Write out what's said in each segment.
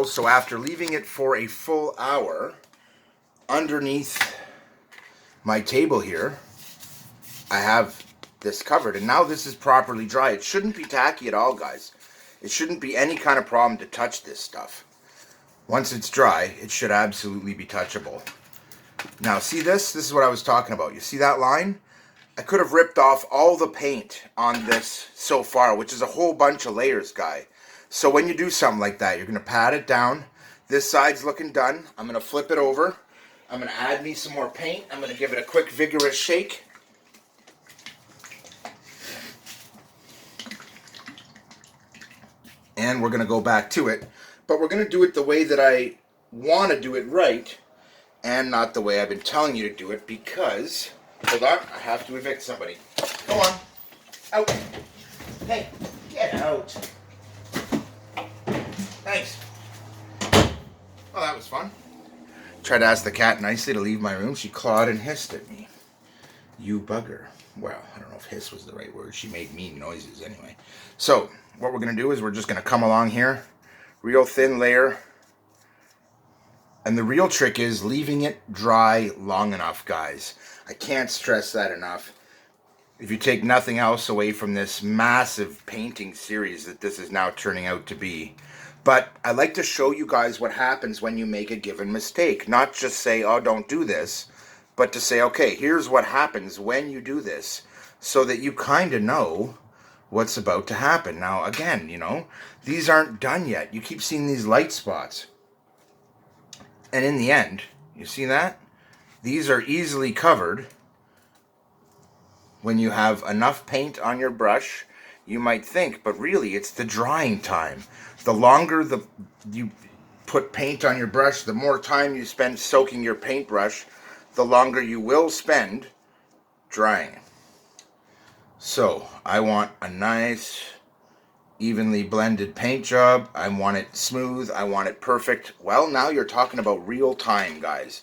So after leaving it for a full hour underneath my table here, I have this covered, and now this is properly dry. It shouldn't be tacky at all, guys. It shouldn't be any kind of problem to touch this stuff. Once it's dry, it should absolutely be touchable. Now see this? This is what I was talking about. You see that line? I could have ripped off all the paint on this so far, which is a whole bunch of layers, guy. So when you do something like that, you're going to pat it down. This side's looking done. I'm going to flip it over. I'm going to add me some more paint. I'm going to give it a quick vigorous shake. And we're going to go back to it. But we're going to do it the way that I want to do it right, and not the way I've been telling you to do it, because... Hold on, I have to evict somebody. Go on. Out. Hey, get out. Thanks. Oh, that was fun. Tried to ask the cat nicely to leave my room. She clawed and hissed at me. You bugger. Well, I don't know if hiss was the right word. She made mean noises anyway. So, what we're going to do is we're just going to come along here. Real thin layer. And the real trick is leaving it dry long enough, guys. I can't stress that enough. If you take nothing else away from this massive painting series that this is now turning out to be. But I like to show you guys what happens when you make a given mistake. Not just say, oh, don't do this. But to say, okay, here's what happens when you do this. So that you kind of know what's about to happen. Now, again, you know, these aren't done yet. You keep seeing these light spots. And in the end, you see that? These are easily covered when you have enough paint on your brush. You might think, but really it's the drying time. The longer you put paint on your brush, the more time you spend soaking your paintbrush, the longer you will spend drying. So I want a nice evenly blended paint job. I want it smooth. I want it perfect. Well, now you're talking about real time, guys.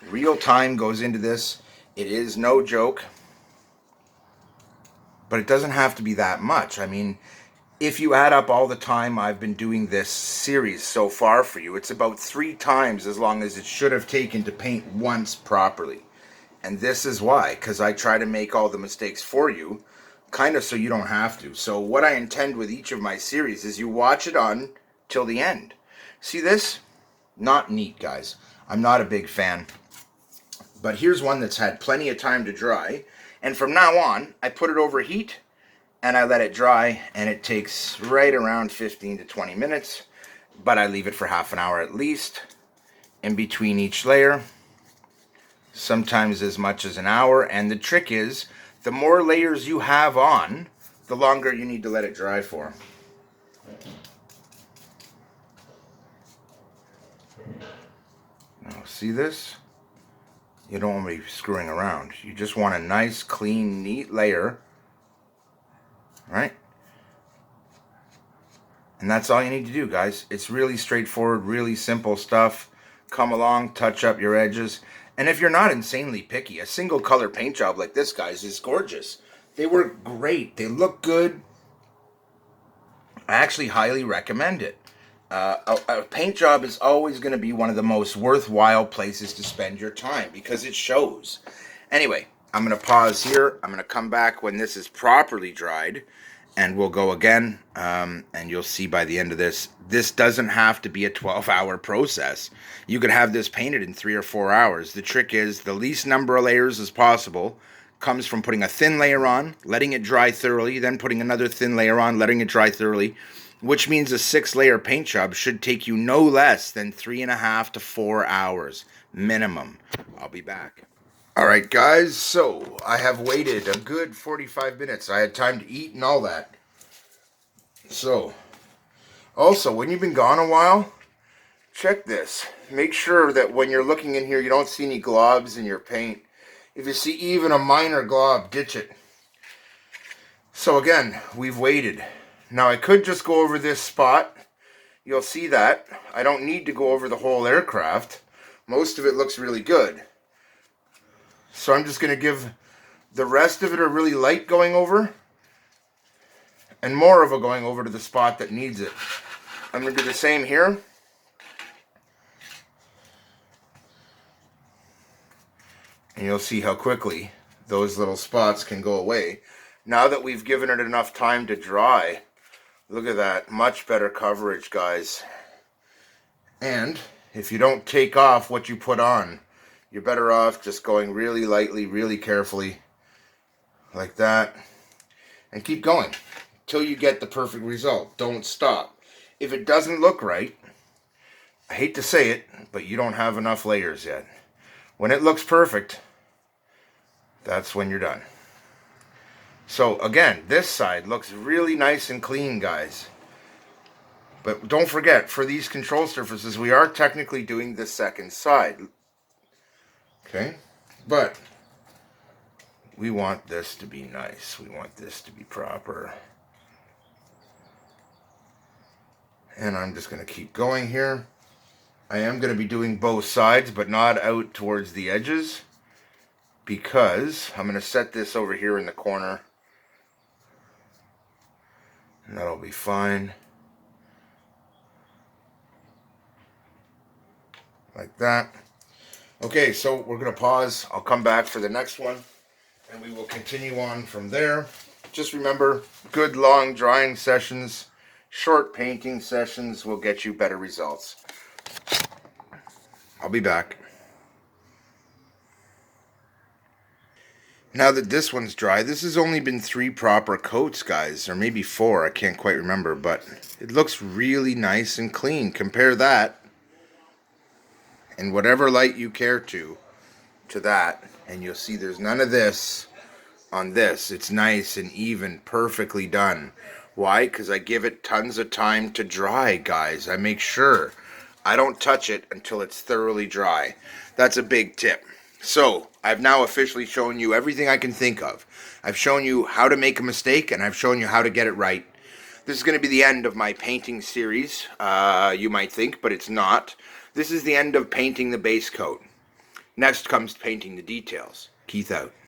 Real time goes into this. It is no joke. But it doesn't have to be that much. I mean, if you add up all the time I've been doing this series so far for you, it's about 3 times as long as it should have taken to paint once properly. And this is why, because I try to make all the mistakes for you, kind of so you don't have to. So what I intend with each of my series is you watch it on till the end. See this? Not neat, guys. I'm not a big fan. But here's one that's had plenty of time to dry. And from now on, I put it over heat and I let it dry, and it takes right around 15 to 20 minutes. But I leave it for half an hour at least in between each layer. Sometimes as much as an hour. And the trick is, the more layers you have on, the longer you need to let it dry for. Now, see this? You don't want to be screwing around. You just want a nice, clean, neat layer. Right? And that's all you need to do, guys. It's really straightforward, really simple stuff. Come along, touch up your edges. And if you're not insanely picky, a single color paint job like this, guys, is gorgeous. They work great. They look good. I actually highly recommend it. A paint job is always going to be one of the most worthwhile places to spend your time because it shows. Anyway, I'm going to pause here. I'm going to come back when this is properly dried, and we'll go again. And you'll see by the end of this, this doesn't have to be a 12-hour process. You could have this painted in 3 or 4 hours. The trick is the least number of layers as possible comes from putting a thin layer on, letting it dry thoroughly, then putting another thin layer on, letting it dry thoroughly, which means a 6-layer paint job should take you no less than 3.5 to 4 hours minimum. I'll be back. All right, guys, so I have waited a good 45 minutes. I had time to eat and all that. So, also, when you've been gone a while, check this. Make sure that when you're looking in here, you don't see any globs in your paint. If you see even a minor glob, ditch it. So again, we've waited. Now I could just go over this spot. You'll see that. I don't need to go over the whole aircraft. Most of it looks really good. So I'm just going to give the rest of it a really light going over, and more of a going over to the spot that needs it. I'm going to do the same here. And you'll see how quickly those little spots can go away. Now that we've given it enough time to dry, look at that, much better coverage, guys. And if you don't take off what you put on, you're better off just going really lightly, really carefully, like that, and keep going until you get the perfect result. Don't stop. If it doesn't look right, I hate to say it, but you don't have enough layers yet. When it looks perfect, that's when you're done. So again, this side looks really nice and clean, guys. But don't forget, for these control surfaces, we are technically doing the second side. Okay? But we want this to be nice. We want this to be proper. And I'm just going to keep going here. I am going to be doing both sides, but not out towards the edges, because I'm going to set this over here in the corner. And that'll be fine. Like that. Okay, so we're going to pause. I'll come back for the next one, and we will continue on from there. Just remember, good long drying sessions, short painting sessions will get you better results. I'll be back. Now that this one's dry, this has only been 3 proper coats, guys, or maybe 4, I can't quite remember, but it looks really nice and clean. Compare that, in whatever light you care to that, and you'll see there's none of this on this. It's nice and even, perfectly done. Why? Because I give it tons of time to dry, guys. I make sure I don't touch it until it's thoroughly dry. That's a big tip. So, I've now officially shown you everything I can think of. I've shown you how to make a mistake, and I've shown you how to get it right. This is going to be the end of my painting series, you might think, but it's not. This is the end of painting the base coat. Next comes painting the details. Keith out.